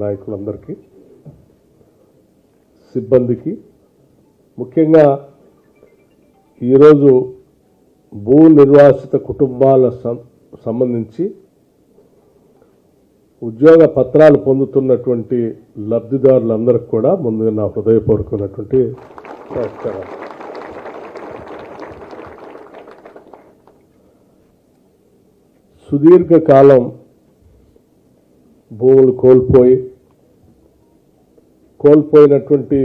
నాయకులందరికీ, సిబ్బందికి, ముఖ్యంగా ఈరోజు భూ నిర్వాసిత కుటుంబాల సంబంధించి ఉద్యోగ పత్రాలు పొందుతున్నటువంటి లబ్ధిదారులందరికీ కూడా ముందుగా నా హృదయపూర్వకమైనటువంటి నమస్కారం. సుదీర్ఘకాలం భూములు కోల్పోయినటువంటి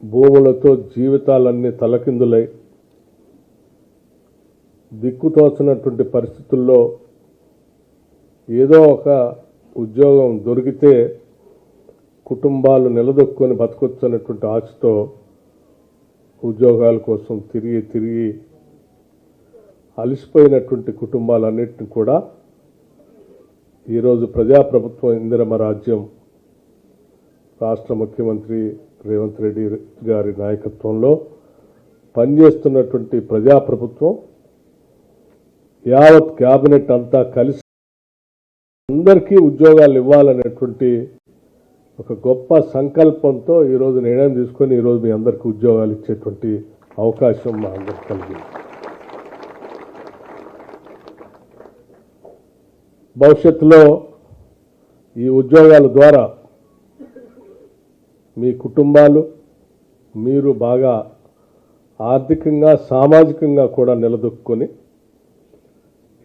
భూములతో జీవితాలన్నీ తలకిందులై దిక్కుతోచనటువంటి పరిస్థితుల్లో ఏదో ఒక ఉద్యోగం దొరికితే కుటుంబాలు నిలదొక్కుని బతకొచ్చనేటువంటి ఆశతో ఉద్యోగాల కోసం తిరిగి అలసిపోయినటువంటి కుటుంబాలన్నింటినీ కూడా ఈరోజు ప్రజాప్రభుత్వం ఇందిరమ్మ రాజ్యం రాష్ట్ర ముఖ్యమంత్రి రేవంత్ రెడ్డి గారి నాయకత్వంలో పనిచేస్తున్నటువంటి ప్రజాప్రభుత్వం యావత్ క్యాబినెట్ అంతా కలిసి అందరికీ ఉద్యోగాలు ఇవ్వాలనేటువంటి ఒక గొప్ప సంకల్పంతో ఈరోజు నిర్ణయం తీసుకొని ఈరోజు మీ అందరికీ ఉద్యోగాలు ఇచ్చేటువంటి అవకాశం మా అందరికీ కలిగింది. భవిష్యత్తులో ఈ ఉద్యోగాల ద్వారా మీ కుటుంబాలు మీరు బాగా ఆర్థికంగా సామాజికంగా కూడా నిలదొక్కుని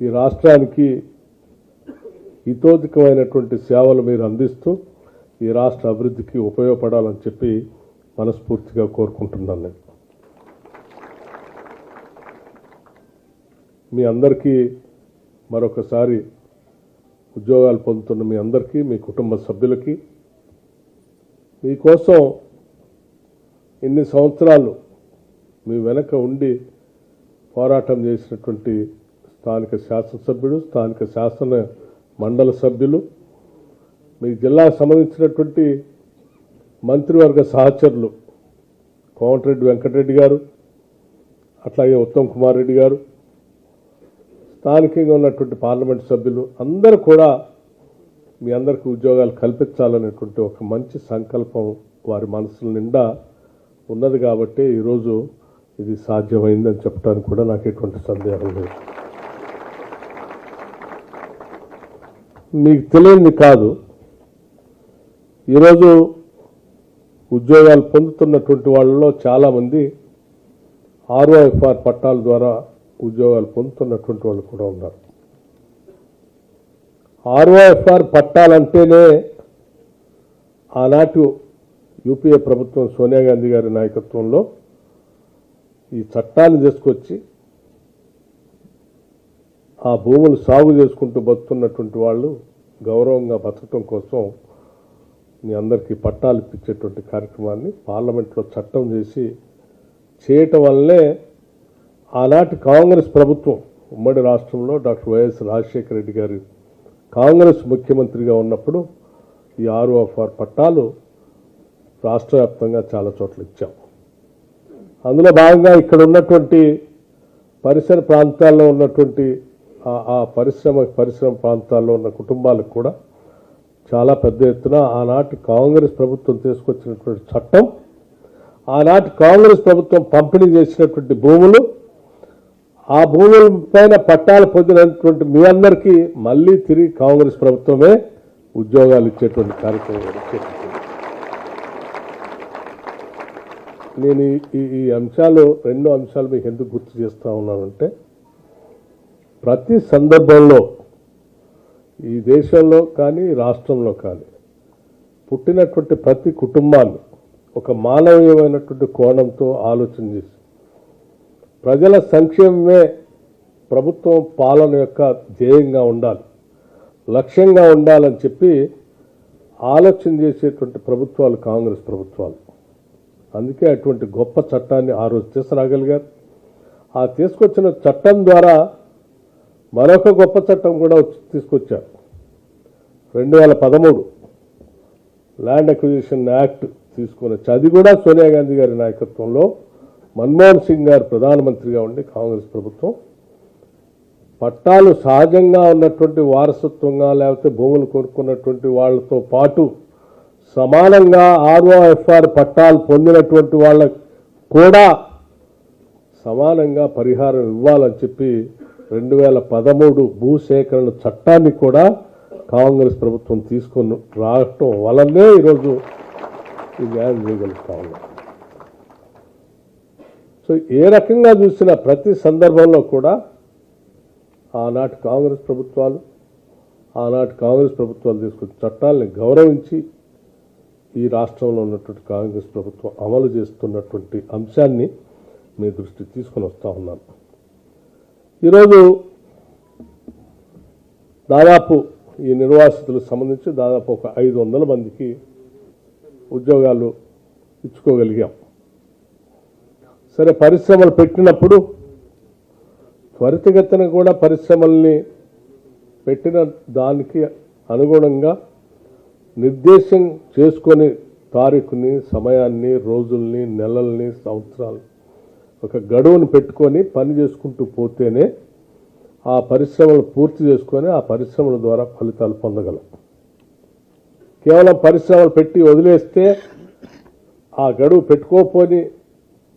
ఈ రాష్ట్రానికి హితోధికమైనటువంటి సేవలు మీరు అందిస్తూ ఈ రాష్ట్ర అభివృద్ధికి ఉపయోగపడాలని చెప్పి మనస్ఫూర్తిగా కోరుకుంటున్నాను. నేను మీ అందరికీ మరొకసారి ఉద్యోగాలు పొందుతున్న మీ అందరికీ, మీ కుటుంబ సభ్యులకి, మీకోసం ఇన్ని సంవత్సరాలు మీ వెనక ఉండి పోరాటం చేసినటువంటి స్థానిక శాసనసభ్యుడు, స్థానిక శాసన మండలి సభ్యులు, మీ జిల్లాకు సంబంధించినటువంటి మంత్రివర్గ సహచరులు కోమటిరెడ్డి వెంకటరెడ్డి గారు, అట్లాగే ఉత్తమ్ కుమార్ రెడ్డి గారు, స్థానికంగా ఉన్నటువంటి పార్లమెంట్ సభ్యులు అందరూ కూడా మీ అందరికీ ఉద్యోగాలు కల్పించాలనేటువంటి ఒక మంచి సంకల్పం వారి మనసుల నిండా ఉన్నది కాబట్టి ఈరోజు ఇది సాధ్యమైందని చెప్పడానికి కూడా నాకు ఎటువంటి సందేహం లేదు. మీకు తెలియంది కాదు, ఈరోజు ఉద్యోగాలు పొందుతున్నటువంటి వాళ్ళలో చాలామంది ఆర్ఓఎఫ్ఆర్ పట్టాల ద్వారా ఉద్యోగాలు పొందుతున్నటువంటి వాళ్ళు కూడా ఉన్నారు. ఆర్ఓఎఫ్ఆర్ పట్టాలంటేనే ఆనాటి యూపీఏ ప్రభుత్వం సోనియా గాంధీ గారి నాయకత్వంలో ఈ చట్టాన్ని తీసుకొచ్చి ఆ భూములు సాగు చేసుకుంటూ బతుకున్నటువంటి వాళ్ళు గౌరవంగా బతకటం కోసం మీ అందరికీ పట్టాలు ఇప్పించేటువంటి కార్యక్రమాన్ని పార్లమెంట్లో చట్టం చేసి చేయటం వల్లనే ఆనాటి కాంగ్రెస్ ప్రభుత్వం ఉమ్మడి రాష్ట్రంలో డాక్టర్ వైఎస్ రాజశేఖర రెడ్డి గారి కాంగ్రెస్ ముఖ్యమంత్రిగా ఉన్నప్పుడు ఈ ఆర్ఓఎఫ్ఆర్ పట్టాలు రాష్ట్ర వ్యాప్తంగా చాలా చోట్ల ఇచ్చాం. అందులో భాగంగా ఇక్కడ ఉన్నటువంటి పరిసర ప్రాంతాల్లో ఉన్నటువంటి ఆ పరిశ్రమ ప్రాంతాల్లో ఉన్న కుటుంబాలకు కూడా చాలా పెద్ద ఎత్తున ఆనాటి కాంగ్రెస్ ప్రభుత్వం తీసుకొచ్చినటువంటి చట్టం, ఆనాటి కాంగ్రెస్ ప్రభుత్వం పంపిణీ చేసినటువంటి భూములు, ఆ భూముల పైన పట్టాలు పొందినటువంటి మీ అందరికీ మళ్ళీ తిరిగి కాంగ్రెస్ ప్రభుత్వమే ఉద్యోగాలు ఇచ్చేటువంటి కార్యక్రమం చేస్తుంది. నేను ఈ అంశాలు, రెండు అంశాలు మీకు ఎందుకు గుర్తు చేస్తూ ఉన్నానంటే, ప్రతి సందర్భంలో ఈ దేశంలో కానీ రాష్ట్రంలో కానీ పుట్టినటువంటి ప్రతి కుటుంబాన్ని ఒక మానవీయమైనటువంటి కోణంతో ఆలోచన చేసి ప్రజల సంక్షేమమే ప్రభుత్వం పాలన యొక్క ధ్యేయంగా ఉండాలి, లక్ష్యంగా ఉండాలని చెప్పి ఆలోచన చేసేటువంటి ప్రభుత్వాలు కాంగ్రెస్ ప్రభుత్వాలు. అందుకే అటువంటి గొప్ప చట్టాన్ని ఆ రోజు తీసుకురాగలిగారు. ఆ తీసుకొచ్చిన చట్టం ద్వారా మరొక గొప్ప చట్టం కూడా తీసుకొచ్చారు. 2013 ల్యాండ్ అక్విజిషన్ యాక్ట్ తీసుకొని వచ్చి, అది కూడా సోనియా గాంధీ గారి నాయకత్వంలో మన్మోహన్ సింగ్ గారు ప్రధానమంత్రిగా ఉండి కాంగ్రెస్ ప్రభుత్వం పట్టాలు సహజంగా ఉన్నటువంటి వారసత్వంగా లేకపోతే భూములు కొనుక్కున్నటువంటి వాళ్ళతో పాటు సమానంగా ఆర్ఓఎఫ్ఆర్ పట్టాలు పొందినటువంటి వాళ్ళకు కూడా సమానంగా పరిహారం ఇవ్వాలని చెప్పి 2013 భూసేకరణ చట్టాన్ని కూడా కాంగ్రెస్ ప్రభుత్వం తీసుకొని రావటం వల్లనే ఈరోజు ఈ న్యాయం చేయగలుగుతా ఉన్నాం. సో ఏ రకంగా చూసినా ప్రతి సందర్భంలో కూడా ఆనాటి కాంగ్రెస్ ప్రభుత్వాలు తీసుకున్న చట్టాలని గౌరవించి ఈ రాష్ట్రంలో ఉన్నటువంటి కాంగ్రెస్ ప్రభుత్వం అమలు చేస్తున్నటువంటి అంశాన్ని మీ దృష్టికి తీసుకొని వస్తూ ఉన్నాను. ఈరోజు దాదాపు ఈ నిర్వాసితులకు సంబంధించి దాదాపు ఒక 500 మందికి ఉద్యోగాలు ఇచ్చుకోగలిగాం. సరే, పరిశ్రమలు పెట్టినప్పుడు త్వరితగతిన కూడా పరిశ్రమల్ని పెట్టిన దానికి అనుగుణంగా నిర్దేశం చేసుకొని తారీఖుని, సమయాన్ని, రోజుల్ని, నెలల్ని, సంవత్సరాలు ఒక గడువును పెట్టుకొని పని చేసుకుంటూ పోతేనే ఆ పరిశ్రమలు పూర్తి చేసుకొని ఆ పరిశ్రమల ద్వారా ఫలితాలు పొందగలం. కేవలం పరిశ్రమలు పెట్టి వదిలేస్తే ఆ గడువు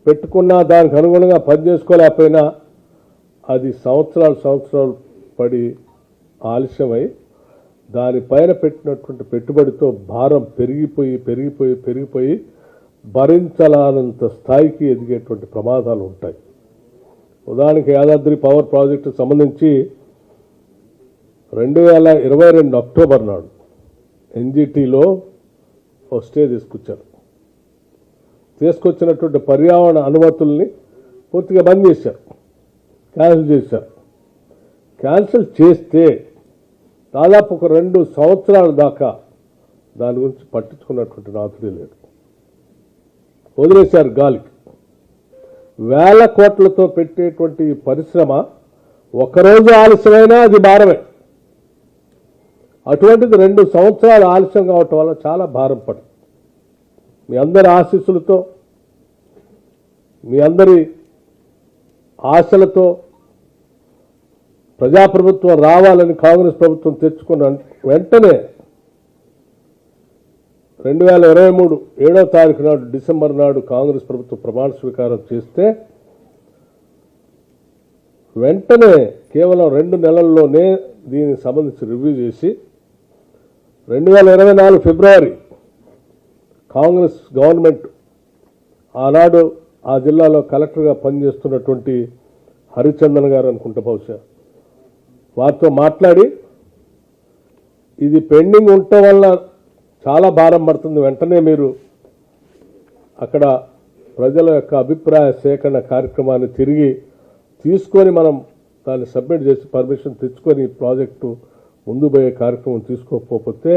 పెట్టుకున్నా దానికి అనుగుణంగా పని చేసుకోలేకపోయినా అది సంవత్సరాలు పడి ఆలస్యమై దానిపైన పెట్టినటువంటి పెట్టుబడితో భారం పెరిగిపోయి భరించలానంత స్థాయికి ఎదిగేటువంటి ప్రమాదాలు ఉంటాయి. ఉదాహరణకి యాదాద్రి పవర్ ప్రాజెక్టు సంబంధించి 2022 అక్టోబర్ నాడు ఎన్జిటిలో ఒక స్టే తీసుకొచ్చినటువంటి పర్యావరణ అనుమతుల్ని పూర్తిగా బంద్ చేశారు, క్యాన్సిల్ చేస్తే దాదాపు ఒక 2 సంవత్సరాల దాకా దాని గురించి పట్టించుకున్నటువంటి నాథుడే లేదు, వదిలేశారు గాలికి. వేల కోట్లతో పెట్టేటువంటి పరిశ్రమ ఒకరోజు ఆలస్యమైనా అది భారమే. అటువంటిది 2 సంవత్సరాలు ఆలస్యం కావటం వల్ల చాలా భారం పడుతుంది. మీ అందరి ఆశీస్సులతో, మీ అందరి ఆశలతో ప్రజాప్రభుత్వం రావాలని కాంగ్రెస్ ప్రభుత్వం తెచ్చుకున్న వెంటనే 2023 7వ తారీఖు నాడు డిసెంబర్ నాడు కాంగ్రెస్ ప్రభుత్వం ప్రమాణ స్వీకారం చేస్తే వెంటనే కేవలం 2 నెలల్లోనే దీనికి సంబంధించి రివ్యూ చేసి 2024 ఫిబ్రవరి కాంగ్రెస్ గవర్నమెంట్ ఆనాడు ఆ జిల్లాలో కలెక్టర్గా పనిచేస్తున్నటువంటి హరిచందన్ గారు అనుకుంటా బహుశా వారితో మాట్లాడి ఇది పెండింగ్ ఉండటం వల్ల చాలా భారం పడుతుంది, వెంటనే మీరు అక్కడ ప్రజల యొక్క అభిప్రాయ సేకరణ కార్యక్రమాన్ని తిరిగి తీసుకొని మనం దాన్ని సబ్మిట్ చేసి పర్మిషన్ తెచ్చుకొని ప్రాజెక్టు ముందు పోయే కార్యక్రమం తీసుకోకపోతే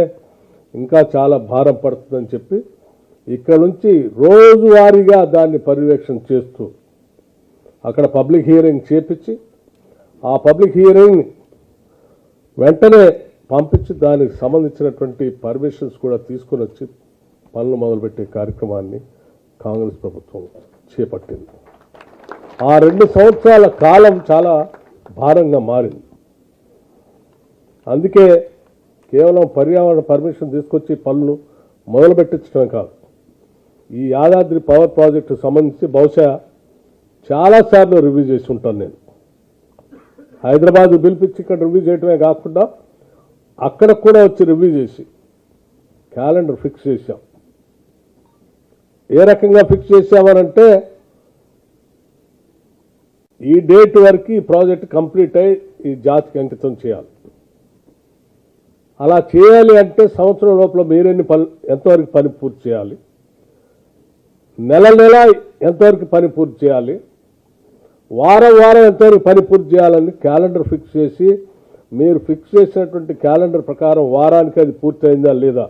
ఇంకా చాలా భారం పడుతుందని చెప్పి ఇక్కడ నుంచి రోజువారీగా దాన్ని పర్యవేక్షణ చేస్తూ అక్కడ పబ్లిక్ హియరింగ్ చేపించి ఆ పబ్లిక్ హియరింగ్ వెంటనే పంపించి దానికి సంబంధించినటువంటి పర్మిషన్స్ కూడా తీసుకొని వచ్చి పనులు మొదలుపెట్టే కార్యక్రమాన్ని కాంగ్రెస్ ప్రభుత్వం చేపట్టింది. ఆ 2 సంవత్సరాల కాలం చాలా భారంగా మారింది. అందుకే కేవలం పర్యావరణ పర్మిషన్ తీసుకొచ్చి పనులు మొదలుపెట్టించడమే కాదు, ఈ యాదాద్రి పవర్ ప్రాజెక్టు సంబంధించి బహుశా చాలాసార్లు రివ్యూ చేసి ఉంటాను నేను. హైదరాబాద్ పిలిపించి ఇక్కడ రివ్యూ చేయడమే కాకుండా అక్కడ కూడా వచ్చి రివ్యూ చేసి క్యాలెండర్ ఫిక్స్ చేశాం. ఏ రకంగా ఫిక్స్ చేశామనంటే ఈ డేట్ వరకు ఈ ప్రాజెక్ట్ కంప్లీట్ అయ్యి ఈ జాతికి అంకితం చేయాలి. అలా చేయాలి అంటే సంవత్సరం లోపల ఎంతవరకు పని పూర్తి చేయాలి, నెల ఎంతవరకు పని పూర్తి చేయాలి, వారం ఎంతవరకు పని పూర్తి చేయాలని క్యాలెండర్ ఫిక్స్ చేసి మీరు ఫిక్స్ చేసినటువంటి క్యాలెండర్ ప్రకారం వారానికి అది పూర్తయిందా లేదా,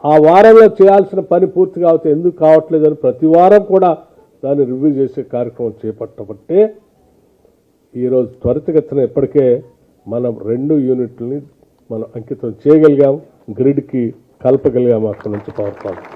ఆ వారంలో చేయాల్సిన పని పూర్తి కావచ్చు ఎందుకు కావట్లేదని ప్రతి వారం కూడా దాన్ని రివ్యూ చేసే కార్యక్రమం చేపట్టబట్టే ఈరోజు త్వరితగతిన ఇప్పటికే మనం 2 యూనిట్లని మనం అంకితం చేయగలిగాం, గ్రిడ్కి కలపగలిగాము అక్కడి నుంచి పవర్ ప్లాంట్.